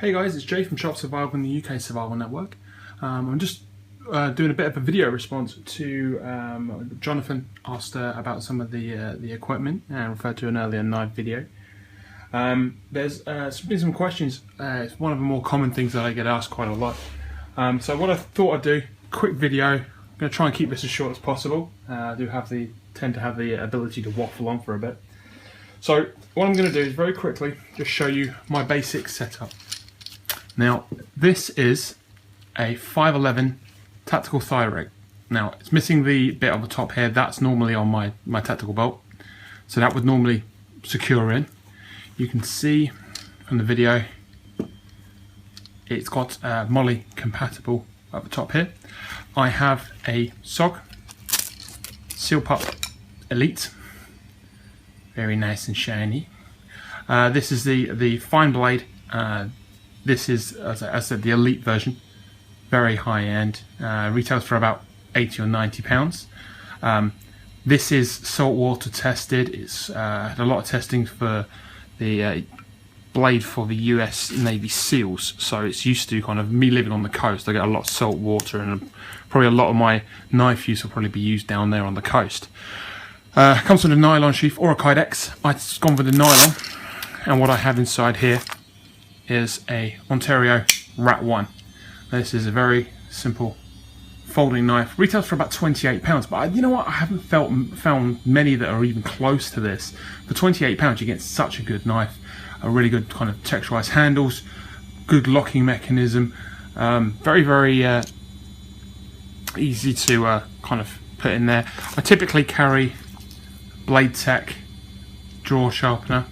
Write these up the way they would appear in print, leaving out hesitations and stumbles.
Hey guys, it's Jay from Sharp Survival and the UK Survival Network. I'm just doing a bit of a video response to Jonathan asked about some of the equipment and referred to an earlier knife video. There's been some questions. It's one of the more common things that I get asked quite a lot. So what I thought I'd do, quick video. I'm going to try and keep this as short as possible. I do tend to have the ability to waffle on for a bit. So what I'm going to do is very quickly just show you my basic setup. Now, this is a 511 tactical thigh rig. Now, it's missing the bit on the top here. That's normally on my tactical belt. So that would normally secure in. You can see from the video, it's got Molly compatible at the top here. I have a SOG Seal Pup Elite. Very nice and shiny. This is the fine blade. This is, as I said, the elite version, very high end, retails for about 80 or 90 pounds. This is saltwater tested. It's had a lot of testing for the blade for the US Navy SEALs, so it's used to kind of me living on the coast. I get a lot of salt water, and probably a lot of my knife use will probably be used down there on the coast. Comes with a nylon sheath or a Kydex. I've gone with the nylon, and what I have inside here is a Ontario Rat 1. This is a very simple folding knife. Retails for about £28, but you know what? I haven't found many that are even close to this. For £28, you get such a good knife. A really good kind of texturized handles, good locking mechanism. Very easy to kind of put in there. I typically carry Blade Tech drawer sharpener.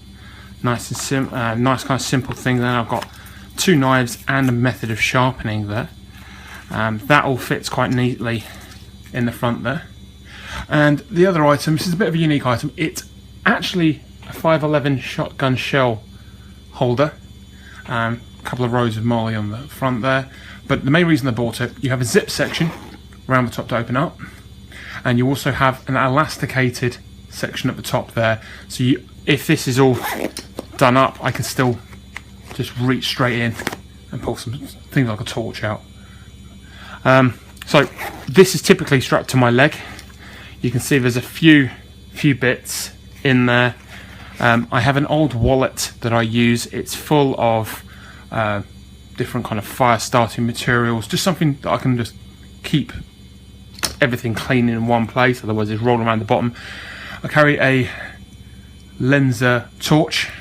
Nice and nice kind of simple thing. Then I've got two knives and a method of sharpening there. That all fits quite neatly in the front there. And the other item, this is a bit of a unique item. It's actually a 511 shotgun shell holder. A couple of rows of Molly on the front there. But the main reason I bought it, you have a zip section around the top to open up, and you also have an elasticated section at the top there. So if this is all done up, I can still just reach straight in and pull some things like a torch out. So this is typically strapped to my leg. You can see there's a few bits in there. I have an old wallet that I use. It's full of different kind of fire starting materials, just something that I can just keep everything clean in one place, otherwise it's rolled around the bottom. I carry a Lenser torch.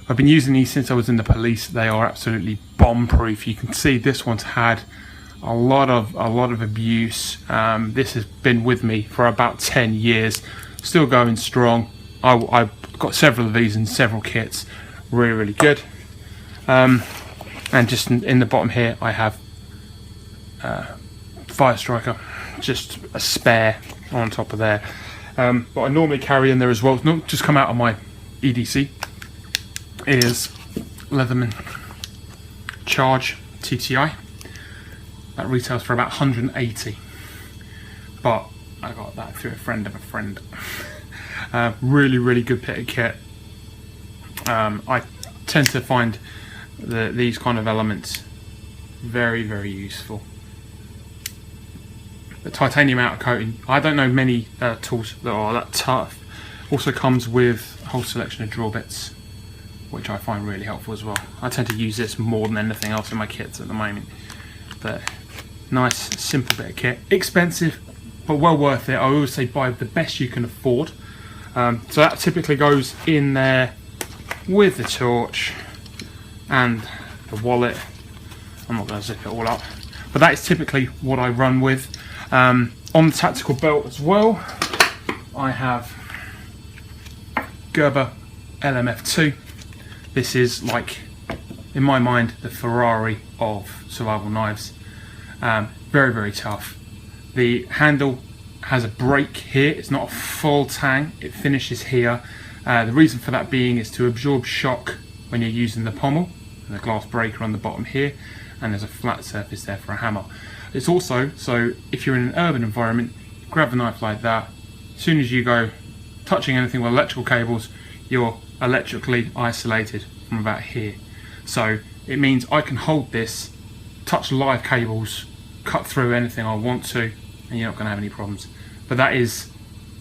I've been using these since I was in the police. They are absolutely bomb proof. You can see this one's had a lot of abuse. This has been with me for about 10 years, still going strong. I've got several of these in several kits, really good. And just in the bottom here I have Fire Striker, just a spare on top of there. What I normally carry in there as well, not just come out of my EDC, is Leatherman Charge TTI. That retails for about 180, but I got that through a friend of a friend. Really good bit of kit. I tend to find these kind of elements very useful. The titanium outer coating, I don't know many tools that are that tough. Also comes with a whole selection of drill bits, which I find really helpful as well. I tend to use this more than anything else in my kits at the moment. But nice, simple bit of kit. Expensive, but well worth it. I always say buy the best you can afford. So that typically goes in there with the torch and the wallet. I'm not going to zip it all up, but that is typically what I run with. On the tactical belt as well, I have Gerber LMF2. This is, like, in my mind, the Ferrari of survival knives. Very tough. The handle has a break here. It's not a full tang. It finishes here. The reason for that being is to absorb shock when you're using the pommel, and the glass breaker on the bottom here, and there's a flat surface there for a hammer. It's also so if you're in an urban environment, grab the knife like that. As soon as you go touching anything with electrical cables, you're electrically isolated from about here. So it means I can hold this, touch live cables, cut through anything I want to, and you're not going to have any problems. But that is,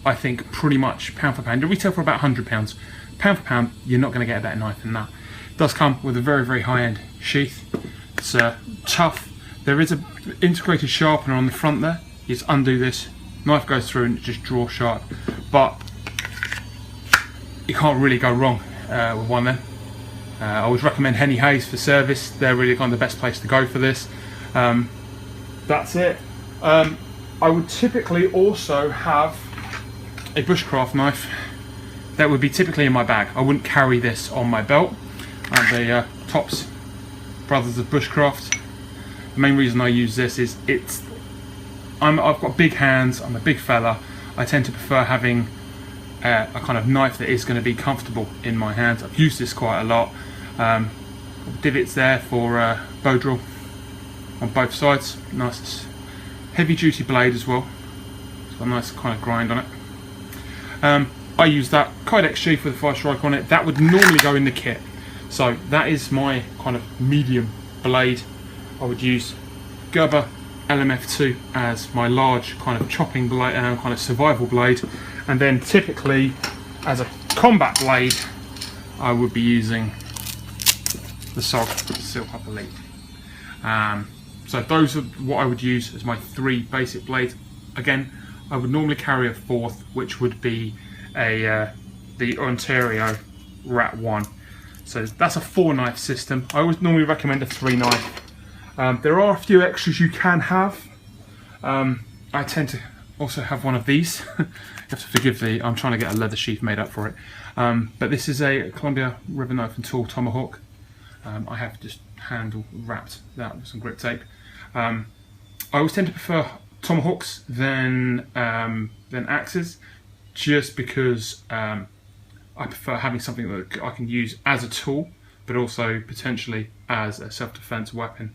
I think, pretty much pound for pound. They retail for about £100. Pound for pound, you're not going to get a better knife than that. It does come with a very, very high-end sheath. It's tough. There is an integrated sharpener on the front there. You just undo this, knife goes through and it just draws sharp. But you can't really go wrong with one then. I would recommend Henny Hayes for service. They're really kind of the best place to go for this. That's it. I would typically also have a bushcraft knife that would be typically in my bag. I wouldn't carry this on my belt. The Tops Brothers of Bushcraft. The main reason I use this is I've got big hands, I'm a big fella. I tend to prefer having a kind of knife that is going to be comfortable in my hands. I've used this quite a lot. Divots there for bow drill on both sides. Nice heavy duty blade as well. It's got a nice kind of grind on it. I use that Kydex sheath with a 5-strike on it. That would normally go in the kit. So that is my kind of medium blade. I would use Gerber LMF2 as my large kind of chopping blade, kind of survival blade. And then typically as a combat blade, I would be using the SOG Silk Elite. So those are what I would use as my 3 basic blades. Again, I would normally carry a 4th, which would be the Ontario Rat 1. So that's a 4-knife system. I always normally recommend a 3-knife. There are a few extras you can have. I tend to also have one of these. You have to forgive I'm trying to get a leather sheath made up for it. But this is a Columbia River Knife and Tool Tomahawk. I have just handle wrapped that with some grip tape. I always tend to prefer tomahawks than axes, just because I prefer having something that I can use as a tool, but also potentially as a self-defense weapon.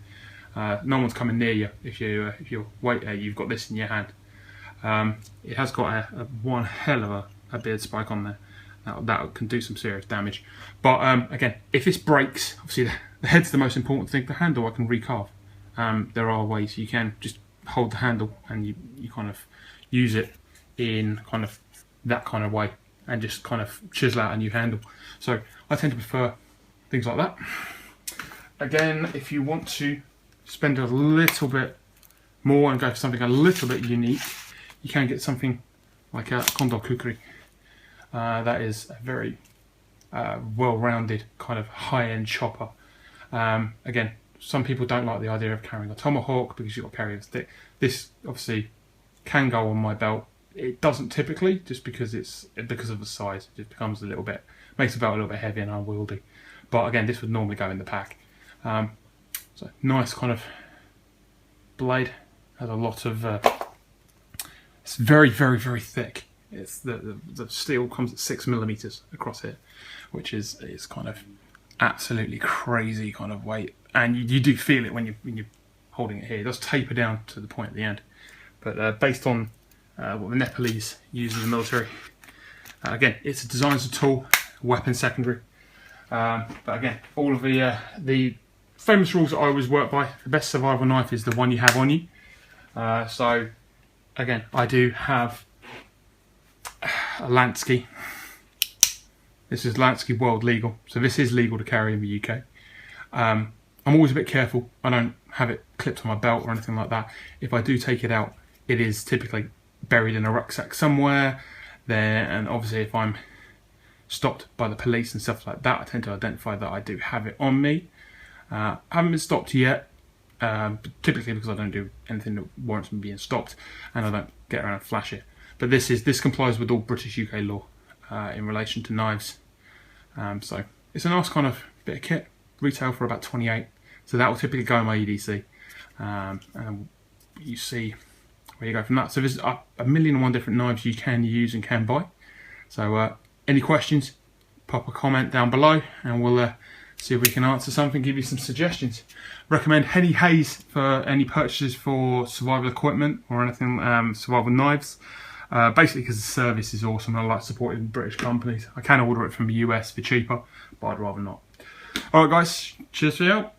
No one's coming near you if you're you've got this in your hand. It has got one hell of a beard spike on there. That can do some serious damage. But again, if this breaks, obviously the head's the most important thing. The handle I can recarve. There are ways you can just hold the handle and you kind of use it in kind of that kind of way and just kind of chisel out a new handle. So I tend to prefer things like that. Again, if you want to spend a little bit more and go for something a little bit unique, you can get something like a Condor Kukri. That is a very well-rounded kind of high-end chopper. Again, some people don't like the idea of carrying a tomahawk because you've got to carry a stick. This obviously can go on my belt. It doesn't typically, just because of the size. It just becomes a little bit, makes the belt a little bit heavy and unwieldy. But again, this would normally go in the pack. So nice kind of blade. Has a lot of. It's very, very, very thick. It's the steel comes at 6mm across here, which is kind of absolutely crazy kind of weight, and you do feel it when you're holding it here. It does taper down to the point at the end, but based on what the Nepalese use in the military, again, it's designed as a tool, weapon secondary. But again, all of the famous rules that I always work by. The best survival knife is the one you have on you. So again, I do have a Lansky. This is Lansky World Legal, so this is legal to carry in the UK. I'm always a bit careful. I don't have it clipped on my belt or anything like that. If I do take it out, it is typically buried in a rucksack somewhere there, and obviously if I'm stopped by the police and stuff like that, I tend to identify that I do have it on me. I haven't been stopped yet, typically because I don't do anything that warrants me being stopped, and I don't get around and flash it. But this complies with all British UK law in relation to knives. So it's a nice kind of bit of kit. Retail for about 28, so that will typically go in my EDC, and you see where you go from that. So there's a 1,000,001 different knives you can use and can buy. So any questions, pop a comment down below and we'll see if we can answer something, give you some suggestions. Recommend Henny Hayes for any purchases for survival equipment or anything, survival knives. Basically because the service is awesome and I like supporting British companies. I can order it from the US for cheaper, but I'd rather not. Alright guys, cheers for your help.